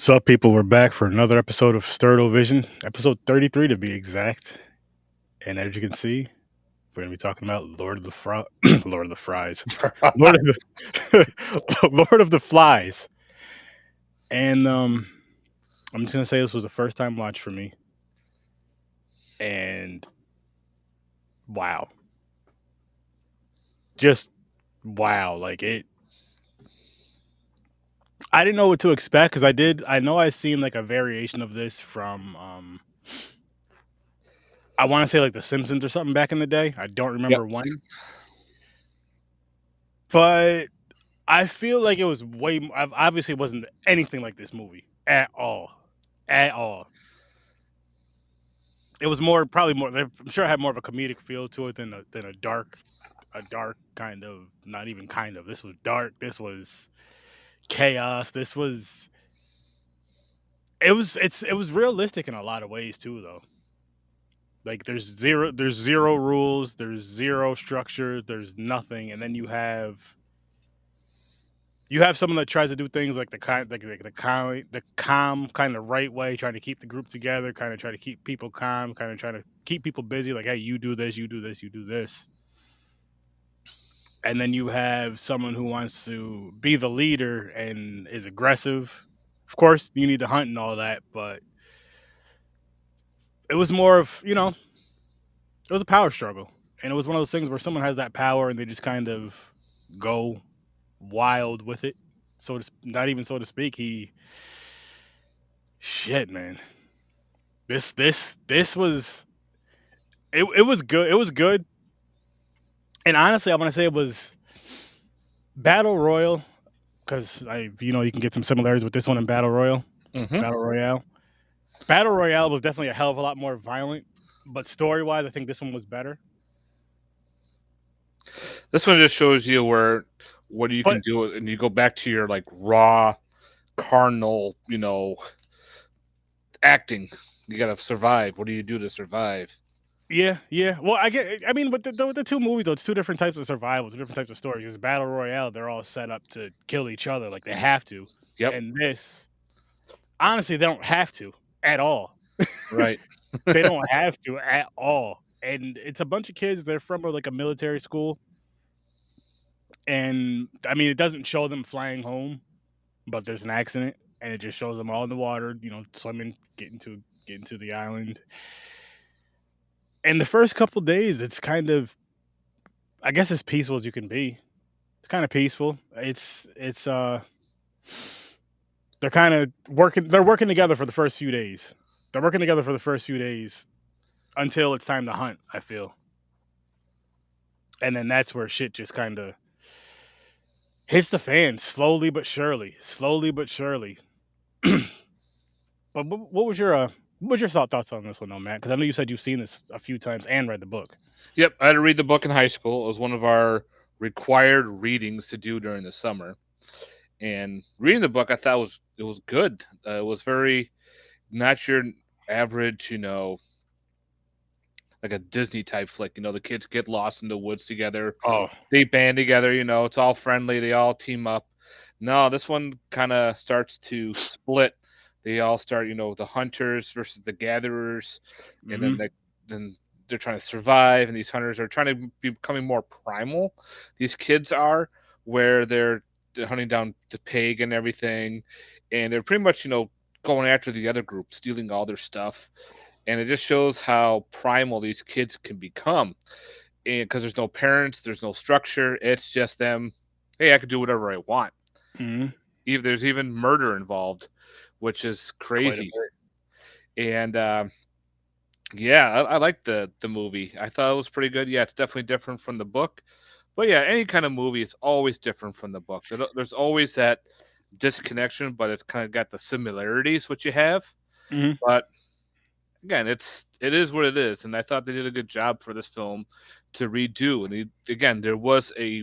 What's up, people? We're back for another episode of Sturd Vision, episode 33 to be exact. And as you can see, we're going to be talking about Lord of the Lord of the Fries, Lord of the Lord of the Flies. And I'm just going to say this was a first time watch for me. And wow, just wow, like it. I didn't know what to expect because I know I seen like a variation of this from I want to say like The Simpsons or something back in the day. I don't Yep. remember when, but I feel like it was obviously it wasn't anything like this movie at all, at all. It was probably more. I'm sure it had more of a comedic feel to it than a dark kind of. Not even kind of. This was dark. This was chaos. This was. It was realistic in a lot of ways too, though. Like there's zero rules. There's zero structure. There's nothing, and then you have someone that tries to do things like the calm kind of right way, trying to keep the group together, kind of try to keep people calm, kind of trying to keep people busy. Like, hey, you do this, you do this, you do this. And then you have someone who wants to be the leader and is aggressive. Of course, you need to hunt and all that, but it was more of it was a power struggle, and it was one of those things where someone has that power and they just kind of go wild with it. So it's not even so to speak. Shit, man. This was it was good. It was good. And honestly, I want to say it was Battle Royal because I you can get some similarities with this one in hmm Battle Royale. Battle Royale was definitely a hell of a lot more violent, but story wise, I think this one was better. This one just shows you what you can But do, and you go back to your like raw, carnal, acting. You gotta survive. What do you do to survive? yeah, yeah. Well, I mean, with the two movies, though, it's two different types of survival, two different types of stories. Because Battle Royale, they're all set up to kill each other, like they have to. Yep. And this, honestly, they don't have to at all. Right. They don't have to at all. And it's a bunch of kids. They're from like a military school, and I mean, it doesn't show them flying home, but there's an accident, and it just shows them all in the water, swimming, getting to the island. And the first couple days, it's kind of, I guess, as peaceful as you can be. It's kind of peaceful. It's they're kind of working. They're working together for the first few days. They're working together for the first few days until it's time to hunt. I feel, and then that's where shit just kind of hits the fan slowly but surely, slowly but surely. But what was your thoughts on this one, though, Matt? Because I know you said you've seen this a few times and read the book. Yep. I had to read the book in high school. It was one of our required readings to do during the summer. And reading the book, I thought it was good. It was very not your average, like a Disney type flick. The kids get lost in the woods together. Oh, They band together, it's all friendly, they all team up. No, this one kind of starts to split. They all start, the hunters versus the gatherers, and hmm then they're trying to survive, and these hunters are trying to be becoming more primal. These kids are where they're hunting down the pig and everything, and they're pretty much, going after the other group, stealing all their stuff, and it just shows how primal these kids can become. And because there's no parents, there's no structure, it's just them. Hey, I could do whatever I want. hmm Even there's even murder involved, which is quite a crazy. bit. And yeah, I like the movie. I thought it was pretty good. Yeah, it's definitely different from the book. But yeah, any kind of movie is always different from the book. There's always that disconnection, but it's kind of got the similarities which you have. hmm But again, it is what it is, and I thought they did a good job for this film to redo. And again, there was a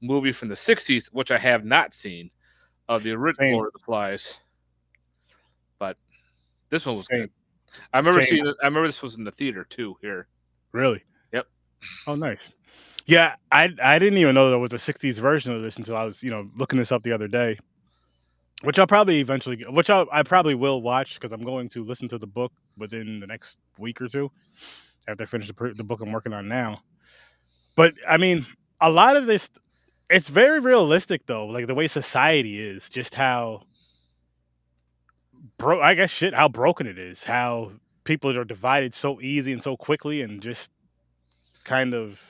movie from the '60s which I have not seen of the original Same, Lord of the Flies, but this one was good. same, I remember same. seeing it. I remember this was in the theater too. Here, Really? yep. Oh, nice. Yeah, I didn't even know there was a '60s version of this until I was looking this up the other day. which I'll probably eventually get, which I probably will watch because I'm going to listen to the book within the next week or two after I finish the book I'm working on now. But I mean, a lot of this, it's very realistic though, like the way society is, just how I guess shit, how broken it is, how people are divided so easy and so quickly, and just kind of,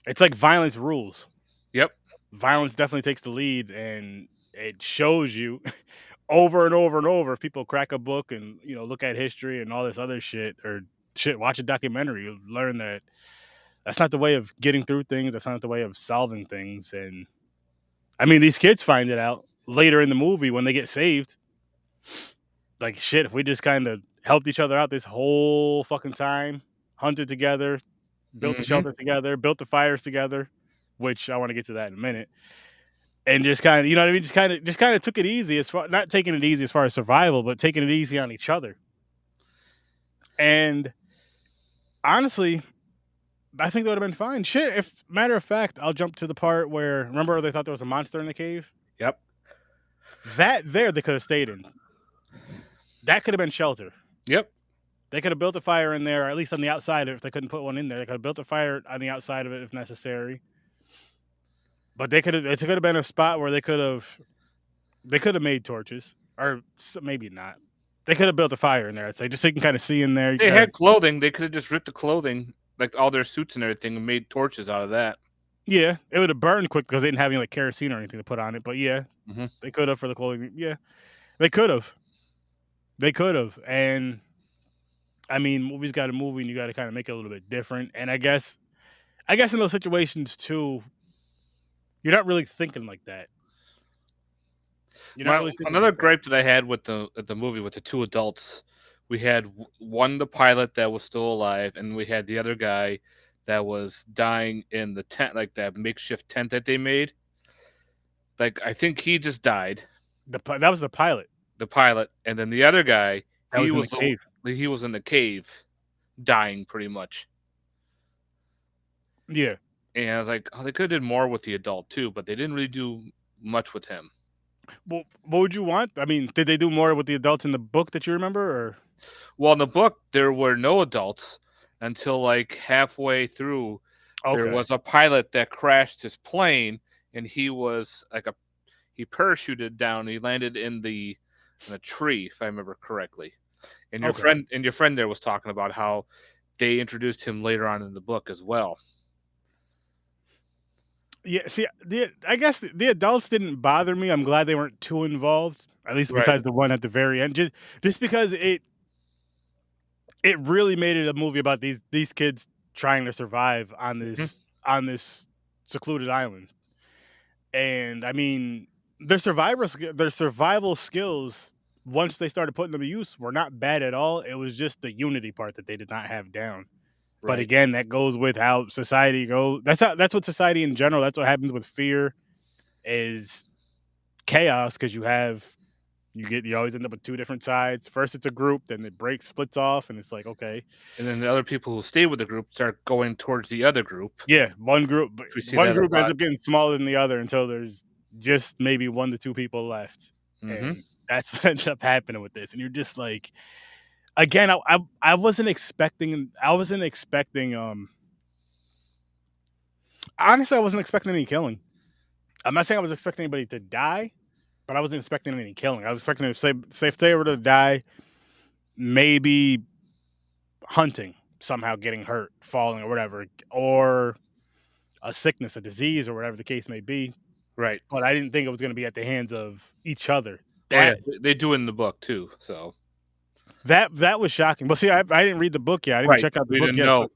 it's like violence rules. Yep. Violence definitely takes the lead, and it shows you over and over and over. If people crack a book and look at history and all this other shit, or shit, watch a documentary, you'll learn that that's not the way of getting through things. That's not the way of solving things. And I mean, these kids find it out later in the movie when they get saved. Like shit, if we just kind of helped each other out this whole fucking time, hunted together, built the Mhm. shelter together, built the fires together, which I want to get to that in a minute. And just kind of, you know what I mean? Just kind of took it easy, as far, not taking it easy as far as survival, but taking it easy on each other. And honestly, I think that would have been fine. Shit, if matter of fact, I'll jump to the part where, remember they thought there was a monster in the cave? Yep. That there they could have stayed in. That could have been shelter. Yep. They could have built a fire in there, or at least on the outside if they couldn't put one in there. They could have built a fire on the outside of it if necessary. But it could have been a spot where they could have made torches, or maybe not. They could have built a fire in there, I'd say, just so you can kind of see in there. You They kind of, had clothing, they coulda just ripped the clothing, like, all their suits and everything, and made torches out of that. yeah, it would have burned quick because they didn't have any like kerosene or anything to put on it. But yeah, Mhm. they could have for the clothing. Yeah, they could have. They could have. And I mean, movies got a movie, and you got to kind of make it a little bit different. And I guess in those situations too, you're not really thinking like that. You're not My really thinking another like that. gripe that I had with the movie with the 2 adults, we had one, the pilot that was still alive, and we had the other guy that was dying in the tent, like, that makeshift tent that they made. Like, I think he just died, That was the pilot. the pilot, and then the other guy, That was in the cave. he was in the cave dying pretty much. Yeah. And I was like, "Oh, they coulda did more with the adult too," but they didn't really do much with him. Well, what would you want? I mean, did they do more with the adults in the book that you remember, or Well, in the book, there were no adults until, like, halfway through. There okay, was a pilot that crashed his plane, and he was like a he parachuted down, he landed in a tree, if I remember correctly. And okay. your friend there was talking about how they introduced him later on in the book as well. Yeah, see, I guess the adults didn't bother me. I'm glad they weren't too involved, at least Right. besides the one at the very end. Just because it really made it a movie about these kids trying to survive Mhm. on this secluded island. And I mean, their survival skills, once they started putting them to use, were not bad at all. It was just the unity part that they did not have down. But Right. again, that goes with how society goes. That's what society in general. That's what happens with fear is chaos because you always end up with two different sides. First, it's a group, then it breaks, splits off, and it's like okay, And then the other people who stay with the group start going towards the other group. yeah, one group, but We see one that a group ends lot. up getting smaller than the other until there's just maybe 1 to 2 people left, Mhm. and that's what ends up happening with this. And you're just like, again, I wasn't expecting. I wasn't expecting. Honestly, I wasn't expecting any killing. I'm not saying I was expecting anybody to die, but I wasn't expecting any killing. I was expecting to say if they were to die, maybe hunting, somehow getting hurt, falling or whatever, or a sickness, a disease, or whatever the case may be. Right. But I didn't think it was going to be at the hands of each other. Oh, yeah, That they do it in the book too, so that was shocking. Well, see, I didn't read the book yet. I didn't right, check out the we book didn't yet. know,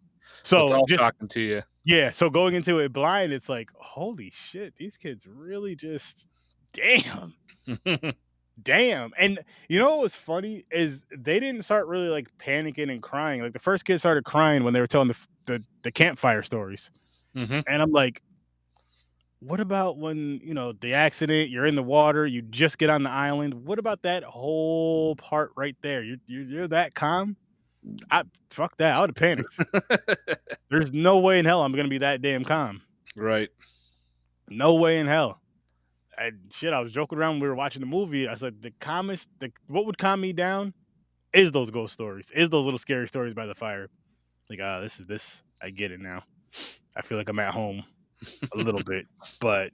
so it's So all just shocking to you. yeah. So going into it blind, it's like, holy shit, these kids really just damn. Damn. And you know what was funny is they didn't start really like panicking and crying. Like the first kid started crying when they were telling the campfire stories. Mhm. And I'm like, what about when, the accident, you're in the water, you just get on the island? What about that whole part right there? You're that calm? I fuck that. I would have panicked. There's no way in hell I'm gonna be that damn calm. Right. No way in hell. And shit, I was joking around when we were watching the movie. I said the calmest, what would calm me down is those ghost stories, is those little scary stories by the fire. Like, this is this. I get it now. I feel like I'm at home a little bit, but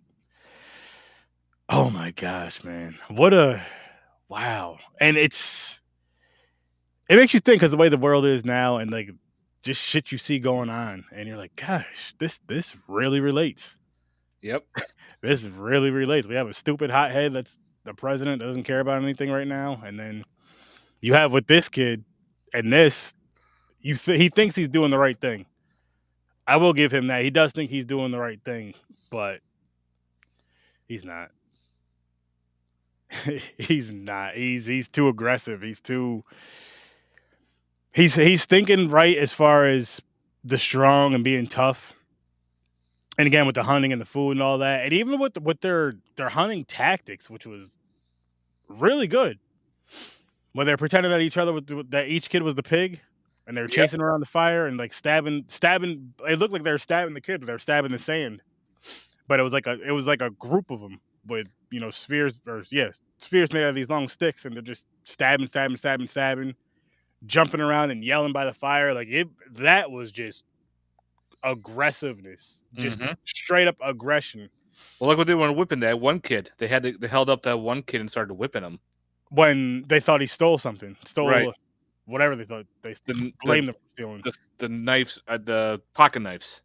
oh my gosh, man, what a wow! And it makes you think because the way the world is now, and like just shit you see going on, and you're like, gosh, this really relates. Yep. This really relates. We have a stupid hothead that's the president that doesn't care about anything right now, and then you have with this kid, and this he thinks he's doing the right thing. I will give him that. He does think he's doing the right thing, but he's not. He's not. He's too aggressive. He's thinking right as far as the strong and being tough. And again with the hunting and the food and all that, and even with their hunting tactics, which was really good. When they're pretending that each other was that each kid was the pig, and they were Yep. chasing around the fire and like stabbing. It looked like they were stabbing the kid, but they were stabbing the sand. But it was like a group of them with spheres or yeah spheres made out of these long sticks, and they're just stabbing, jumping around and yelling by the fire. Like that was just aggressiveness, just Mhm. straight up aggression. Well, look what they were whipping that one kid. They held up that one kid and started whipping him. When they thought he stole something, Right. stole whatever they thought they The n blamed them for stealing. the knives, the pocket knives,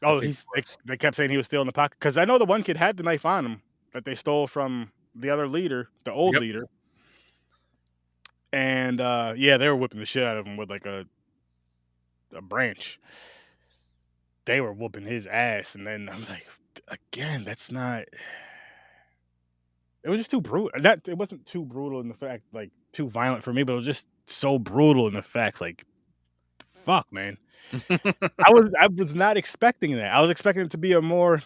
I Oh, think it was. they kept saying he was still in the pocket because I know the one kid had the knife on him that they stole from the other leader, the old Yep. leader, and yeah, they were whipping the shit out of him with like a branch. They were whooping his ass, and then I was like, again, that's not. It was just too brutal. That it wasn't too brutal in the fact, like too violent for me, but it was just so brutal in the fact, like, fuck, man. I was not expecting that. I was expecting it to be a more.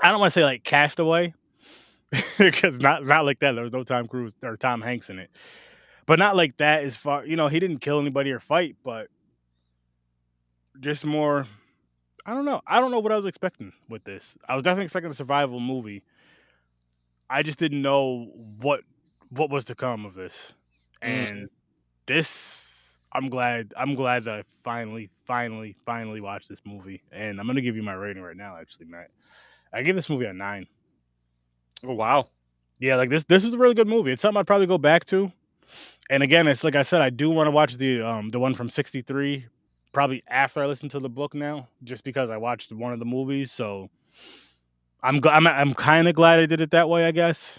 I don't want to say like Castaway, because not like that. There was no Tom Cruise or Tom Hanks in it, but not like that. As far he didn't kill anybody or fight, but just more. I don't know. I don't know what I was expecting with this. I was definitely expecting a survival movie. I just didn't know what was to come of this, Mhm. and this. I'm glad that I finally watched this movie, and I'm gonna give you my rating right now. Actually, Matt, I give this movie a 9. Oh, wow. Yeah, like this is a really good movie. It's something I'd probably go back to. And again, it's like I said, I do want to watch the one from '63 probably after I listen to the book now, just because I watched one of the movies. So I'm kind of glad I did it that way. I guess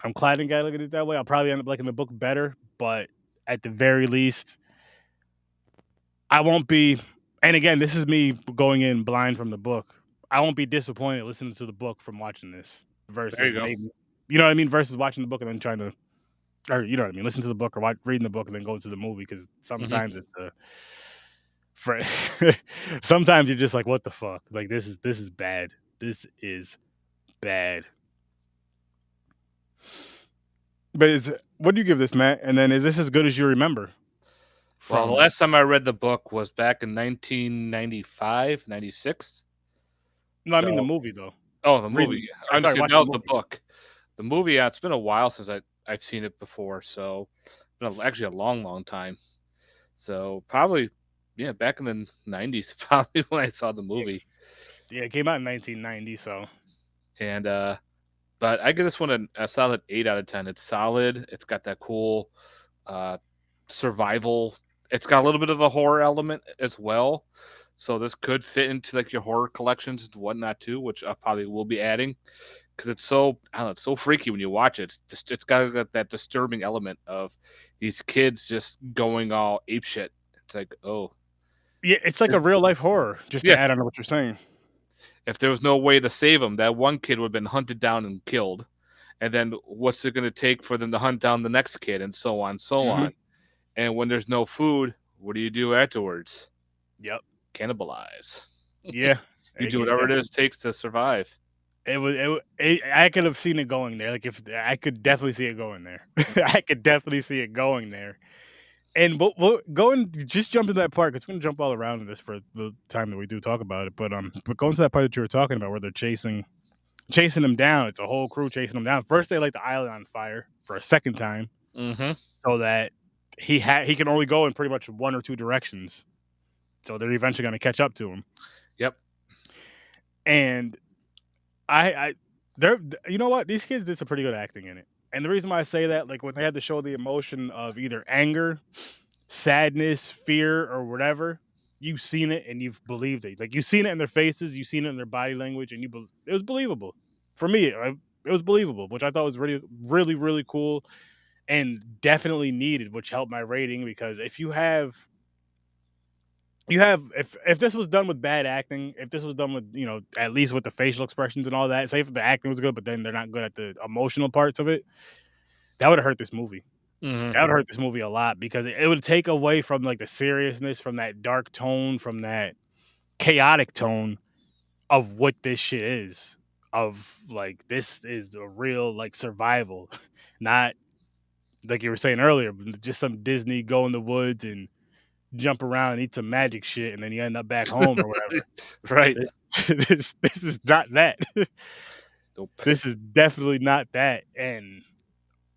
I'm glad I did it that way. I'll probably end up liking the book better, but at the very least, I won't be. And again, this is me going in blind from the book. I won't be disappointed listening to the book from watching this There versus you go. maybe, you know what I mean, versus watching the book and then trying to, or you know what I mean, listen to the book or reading the book and then go to the movie because Mhm. sometimes it's a for sometimes you're just like, what the fuck? Like this is bad. This is bad. But is what do you give this, Matt? And then is this as good as you remember Well, the from? last time I read the book was back in 1995, 96. No, I mean the So movie though. oh, the movie. Reading I or sorry, understand, that watching the was the movie. book. The movie, it's been a while since I've seen it before, so been actually a long, long time. So, probably, yeah, back in the '90s, probably when I saw the Yeah, movie, yeah, it came out in 1990. So and, but I give this one a solid 8 out of 10. It's solid, it's got that cool, uh, survival. It's got a little bit of a horror element as well, so this could fit into, like, your horror collections and whatnot too, which I probably will be adding. 'Cause it's so I don't know, it's so freaky when you watch it. It's got that disturbing element of these kids just going all ape shit. It's like, "Oh." yeah, it's like a real life horror. Just to Yeah, add on to what you're saying. if there was no way to save them, that one kid would've been hunted down and killed, and then what's it gonna take for them to hunt down the next kid, and so on, so Hmm. on. And when there's no food, what do you do afterwards? Yep. Cannibalize. Yeah. You It do could whatever it definitely. is takes to survive. I could have seen it going there. Like if I could definitely see it going there. Mhm, I could definitely see it going there. And what going just jump into that part because we're gonna jump all around in this for the time that we do talk about it. But going to that part that you were talking about where they're chasing. chasing him down. It's a whole crew chasing him down. First, they light the island on fire for a second time, Mhm. so that he can only go in pretty much one or two directions. So they're eventually going to catch up to him. Yep. And I they're you know what? These kids did some pretty good acting in it. And the reason why I say that, like when they had to show the emotion of either anger, sadness, fear, or whatever, you've seen it and you've believed it. Like you've seen it in their faces, you've seen it in their body language, and it was believable. For me, it was believable, which I thought was really, really, really cool and definitely needed, which helped my rating because if you have if this was done with bad acting, if this was done with, at least with the facial expressions and all that, say if the acting was good, but then they're not good at the emotional parts of it, that would have hurt this movie. Mhm. That would hurt this movie a lot because it would take away from like the seriousness, from that dark tone, from that chaotic tone of what this shit is. Of like this is a real like survival, not like you were saying earlier, just some Disney go in the woods and jump around and eat some magic shit, and then you end up back home or whatever. Right. This is not that. Nope. This is definitely not that. And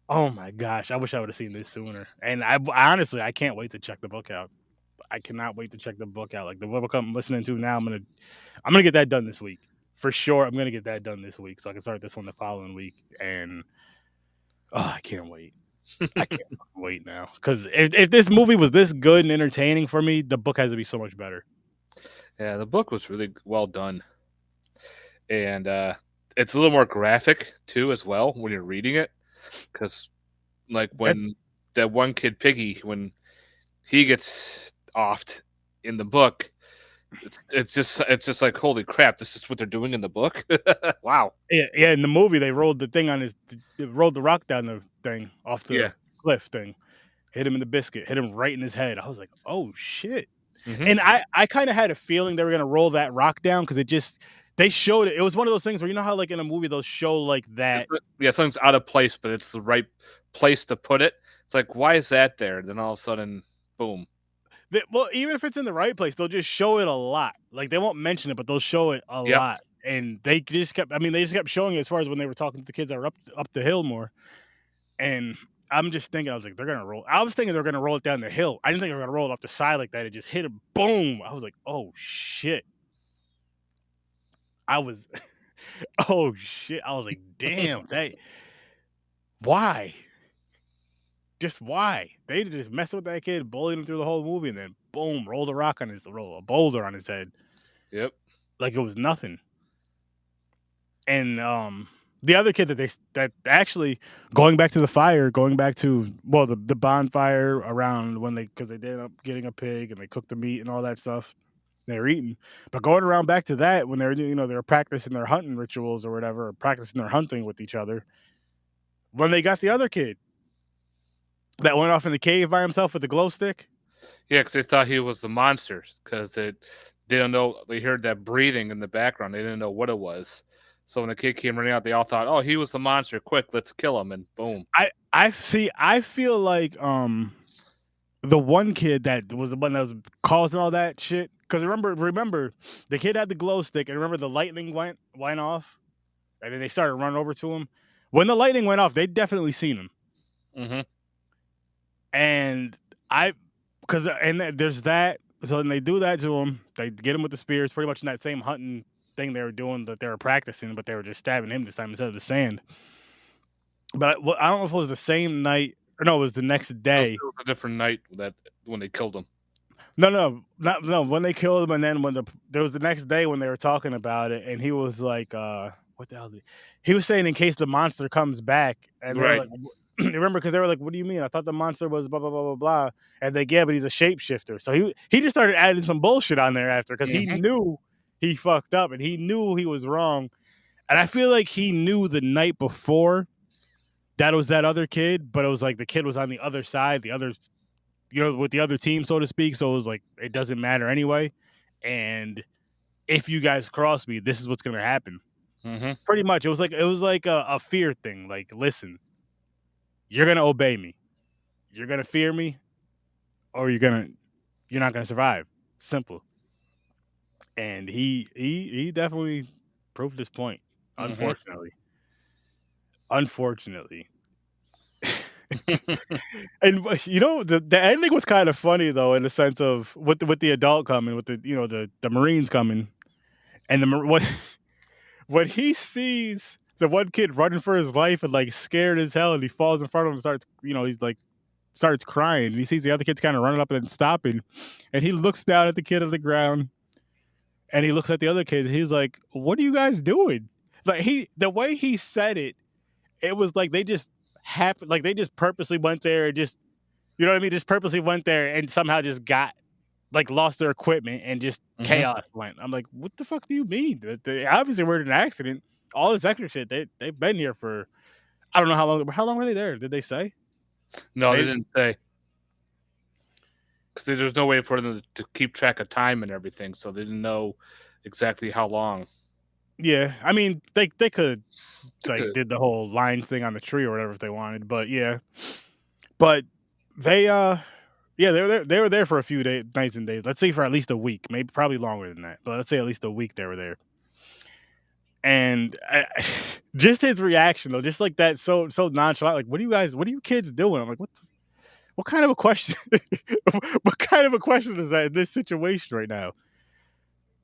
oh my gosh, I wish I would have seen this sooner. And I honestly, I can't wait to check the book out. I cannot wait to check the book out. Like the book I'm listening to now, I'm gonna get that done this week for sure. I'm gonna get that done this week so I can start this one the following week. And oh, I can't wait. I can't fucking wait now because if this movie was this good and entertaining for me, the book has to be so much better. Yeah, the book was really well done, and it's a little more graphic too, as well, when you're reading it, because like That's when that one kid Piggy, when he gets offed in the book, it's just like holy crap, this is what they're doing in the book. Wow. Yeah, yeah. In the movie, they rolled the thing on they rolled the rock down the thing off Yeah. the cliff thing, hit him in the biscuit, hit him right in his head. I was like, "Oh shit!" Hmm. And I kind of had a feeling they were gonna roll that rock down because they showed it. It was one of those things where you know how like in a movie they'll show like that. Yeah, something's out of place, but it's the right place to put it. It's like, why is that there? Then all of a sudden, boom. Well, even if it's in the right place, they'll just show it a lot. Like they won't mention it, but they'll show it a Yep. lot. And they just kept. I mean, they just kept showing it as far as when they were talking to the kids that were up the hill more. And I'm just thinking, I was like, they're gonna roll. I was thinking they're gonna roll it down the hill. I didn't think they were gonna roll it up the side like that. It just hit him, boom. I was like, oh shit. I was, oh shit. I was like, damn, why? Just why? They just messed with that kid, bullied him through the whole movie, and then boom, roll a boulder on his head Yep. like it was nothing. And the other kid that actually going back to the fire, going back to well the bonfire around when because they did end up getting a pig and they cooked the meat and all that stuff they were eating, but going around back to that when they were they were practicing their hunting rituals or whatever, or practicing their hunting with each other. When they got the other kid that went off in the cave by himself with the glow stick, Yeah, because they thought he was the monster because they don't know. They heard that breathing in the background. They didn't know what it was. So when the kid came running out, they all thought, "Oh, he was the monster! Quick, let's kill him!" And boom. I see. I feel like the one kid that was the one that was causing all that shit. Because remember, the kid had the glow stick, and remember the lightning went off, and then they started running over to him. When the lightning went off, they definitely seen him, Hmm. and there's that. So then they do that to him. They get him with the spears, pretty much in that same hunting thing they were doing that they were practicing, but they were just stabbing him this time instead of the sand. But I don't know if it was the same night or no, it was the next day. It was a different night that when they killed him. No, no, not no. When they killed him, and then there was the next day when they were talking about it, and he was like, what the hell? He was saying in case the monster comes back, and they were Right. like, remember? Because they were like, what do you mean? I thought the monster was blah blah blah blah blah. And they yeah, but he's a shapeshifter. So he just started adding some bullshit on there after because he Hmm. knew he fucked up and he knew he was wrong. And I feel like he knew the night before that it was that other kid, but it was like the kid was on the other side, the other with the other team, so to speak. So it was like it doesn't matter anyway. And if you guys cross me, this is what's gonna happen. Hmm. Pretty much, it was like a fear thing. Like, listen, you're gonna obey me, you're gonna fear me, or you're not gonna survive. Simple. And he definitely proved his point. Mhm. unfortunately. Unfortunately. And the ending was kind of funny though, in the sense of with the adult coming, with the Marines coming, and when he sees the one kid running for his life and like scared as hell, and he falls in front of him and he's like starts crying, and he sees the other kids kind of running up and stopping, and he looks down at the kid on the ground, and he looks at the other kids, and he's like, "What are you guys doing?" Like the way he said it, it was like they just happened, like they just purposely went there and just you know what I mean, just purposely went there and somehow just got like lost their equipment and just Mhm. chaos went. I'm like, what the fuck do you mean? They obviously were in an accident. All this extra shit. They've been here for I don't know how long. How long were they there? Did they say? No, they They didn't say, 'cause there's no way for them to keep track of time and everything, so they didn't know exactly how long. yeah. I mean, they could They like could. did the whole line thing on the tree or whatever if they wanted, but yeah. But they yeah, they were there for a few days, nights and days. Let's say for at least a week, maybe probably longer than that. But let's say at least a week they were there. And just his reaction though, just like that, so nonchalant. Like, what are you kids doing? I'm like, what kind of a question? What kind of a question is that in this situation right now?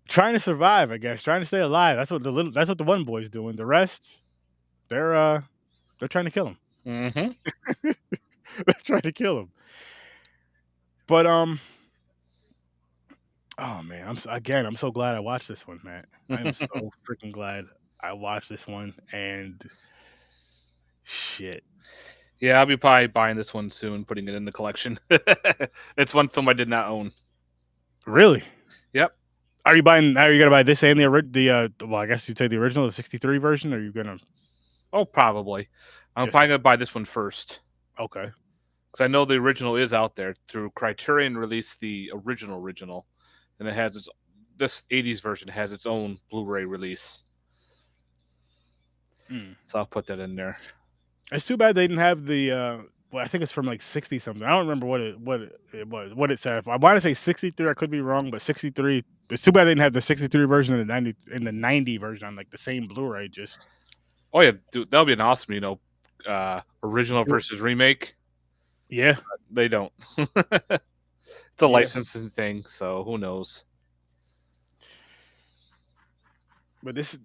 Trying to survive, I guess. Trying to stay alive. That's what the one boy's doing. The rest, they're uh, they're trying to kill him. Mhm. They're trying to kill him. But oh man, I'm so glad I watched this one, Matt. I am so freaking glad I watched this one. And shit, Yeah, I'll be probably buying this one soon, putting it in the collection. It's one film I did not own. really? Yep. Are you gonna buy this and well, I guess you'd say the original, the 63 version, or are you gonna Oh, probably. I'm just probably gonna buy this one first, okay. 'cause I know the original is out there. Through Criterion released the original, and it has its this '80s version has its own Blu-ray release, Mm. so I'll put that in there. It's too bad they didn't have the well, I think it's from like 60 something. I don't remember it was, what it said. I want to say 63, I could be wrong, but 63. It's too bad they didn't have the 63 version and the 90 version on like the same Blu-ray. Just Oh yeah, dude, that would be an awesome, original do it. versus remake. Yeah, They don't. It's a yeah. licensing thing, so who knows? But this is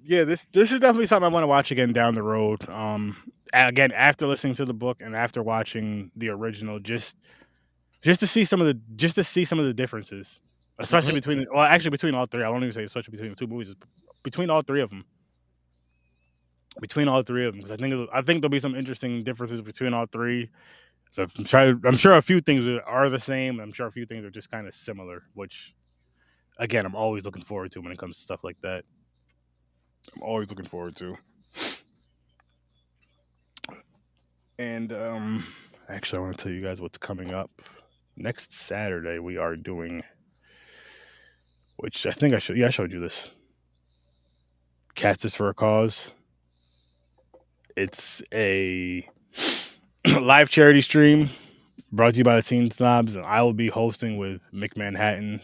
definitely something I want to watch again down the road. Again, after listening to the book and after watching the original, just to see some of the differences, especially Mhm. between all three. I won't even say especially between the two movies, between all three of them, because I think there'll be some interesting differences between all three. So I'm sure a few things are the same. I'm sure a few things are just kind of similar, which again, I'm always looking forward to when it comes to stuff like that. I'm always looking forward to. And actually, I want to tell you guys what's coming up next Saturday. We are doing, which I think I should. Yeah, I showed you this. Cats is for a cause. It's a live charity stream brought to you by the Teen Snobs, and I will be hosting with Mick Manhattan.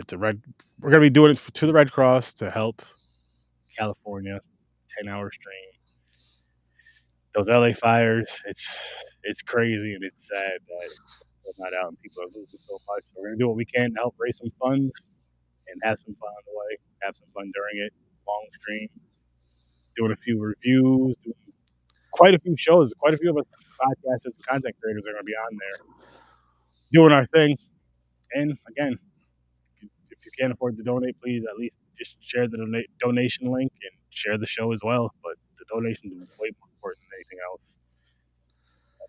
To Red, we're gonna be doing it to the Red Cross to help California. 10-hour stream. Those LA fires. It's crazy and it's sad that they're not out and people are losing so much. So we're gonna do what we can to help raise some funds and have some fun on the way. Have some fun during it. Long stream, doing a few reviews, doing quite a few shows. Quite a few of us podcasters and content creators are gonna be on there doing our thing. And again, if you can't afford to donate, please at least just share the donation link and share the show as well. But the donation is way more important than anything else.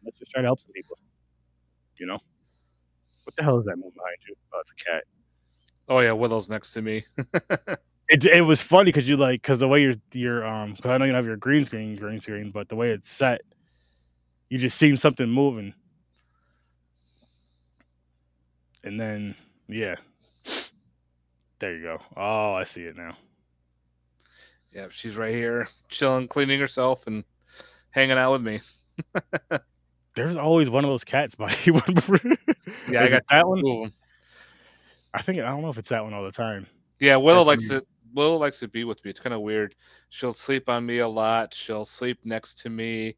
Let's just try to help some people. You know, what the hell is that moving behind you? Oh, it's a cat. Oh yeah, Willow's next to me. It was funny because because the way because I know you don't have your green screen, but the way it's set, you just seen something moving, and then yeah, there you go. Oh, I see it now. Yeah, she's right here, chilling, cleaning herself, and hanging out with me. There's always one of those cats by you. Yeah, I Is it got that one? two of them. I don't know if it's that one all the time. Yeah, Willow That's likes it. Willow likes to be with me. It's kind of weird. She'll sleep on me a lot. She'll sleep next to me.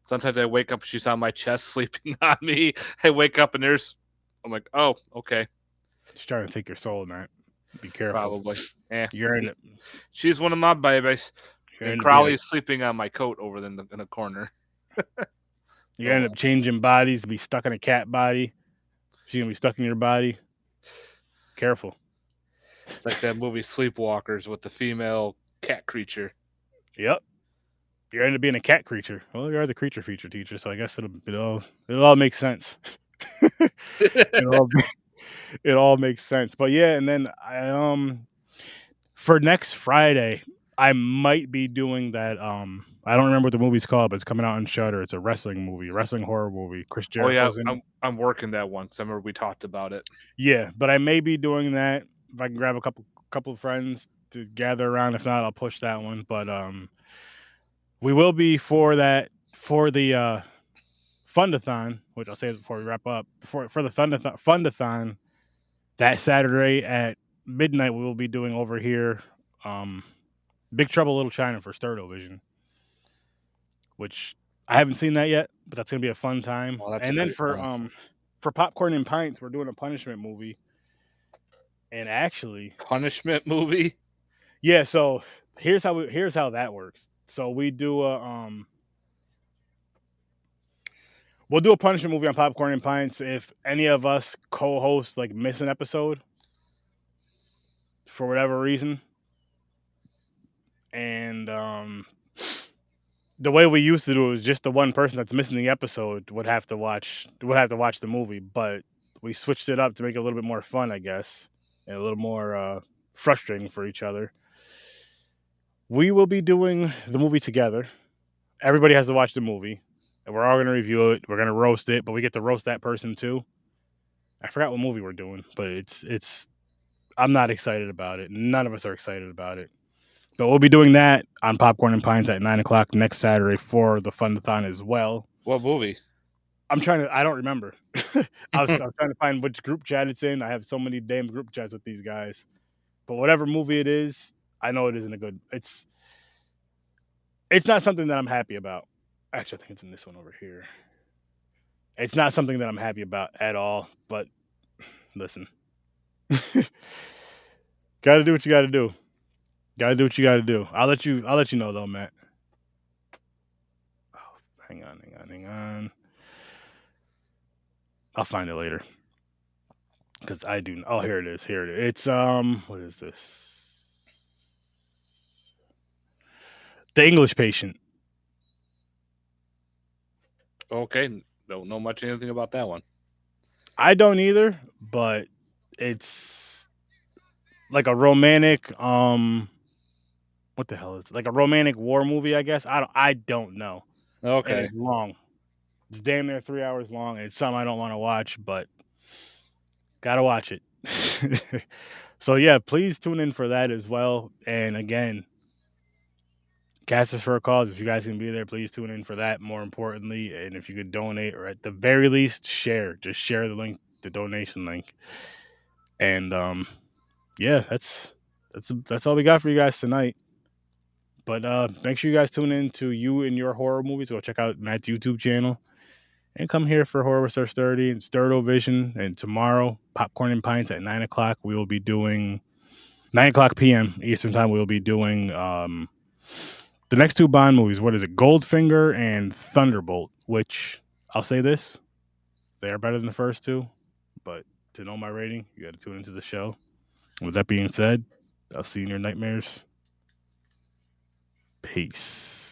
Sometimes I wake up, she's on my chest sleeping on me. I wake up and I'm like, oh, okay, She's trying to take your soul, man. Be careful. probably. Eh. You're in it. She's one of my babies. You And end up being a Crowley's sleeping on my coat over in the corner. you end So up changing bodies to be stuck in a cat body. She's gonna be stuck in your body. Careful. it's like that movie Sleepwalkers with the female cat creature. Yep. You end up being a cat creature. Well, you are the creature feature teacher, so I guess it'll all make sense. it all it all makes sense. But yeah, and then for next Friday, I might be doing that. I don't remember what the movie's called, but it's coming out on Shudder. It's a wrestling movie, a wrestling horror movie. Chris Oh yeah, Jericho's in it. I'm working that one because I remember we talked about it. Yeah, but I may be doing that if I can grab a couple of friends to gather around. If not, I'll push that one. But we will be for the fundathon, which I'll say before we wrap up. For the fundathon that Saturday at midnight, we will be doing over here. Um, Big Trouble Little China for Sturd Vision, which I haven't seen that yet, but that's gonna be a fun time. Oh, that's a And then great one. for Popcorn and Pints, we're doing a punishment movie. And actually, Punishment movie. yeah, so here's how that works. So we'll do a punishment movie on Popcorn and Pints if any of us co-hosts like miss an episode for whatever reason. And the way we used to do it was just the one person that's missing the episode would have to watch the movie, but we switched it up to make it a little bit more fun, I guess, and a little more frustrating for each other. We will be doing the movie together. Everybody has to watch the movie, and we're all going to review it. We're going to roast it, but we get to roast that person too. I forgot what movie we're doing, but it's I'm not excited about it. None of us are excited about it. But we'll be doing that on Popcorn and Pints at 9 o'clock next Saturday for the fundathon as well. What movie? I don't remember. I'm trying to find which group chat it's in. I have so many damn group chats with these guys. But whatever movie it is, I know it isn't a good. It's not something that I'm happy about. Actually, I think it's in this one over here. It's not something that I'm happy about at all. But listen, got to do what you got to do. Got to do what you got to do. I'll let you know though, Matt. Oh, hang on. I'll find it later because I do. Oh, here it is. Here it is. It's what is this? The English Patient. Okay, don't know much anything about that one. I don't either, but it's like a romantic. What the hell is it? Like a romantic war movie? I guess I don't know, and Okay. it's long. It's damn near 3 hours long, and it's something I don't want to watch, but gotta watch it. So yeah, please tune in for that as well. And again, cast us for a cause. If you guys can be there, please tune in for that. More importantly, and if you could donate, or at the very least, share. Just share the link, the donation link. And yeah, that's all we got for you guys tonight. But make sure you guys tune in to You and Your Horror Movies. Go check out Matt's YouTube channel. And come here for Horror with Sir Sturdy and Sturdo Vision. And tomorrow, Popcorn and Pints at 9 o'clock. We will be doing 9 o'clock p.m. Eastern Time. We will be doing the next two Bond movies. What is it? Goldfinger and Thunderbolt. Which I'll say this: they are better than the first two. But to know my rating, you got to tune into the show. With that being said, I'll see you in your nightmares. Peace.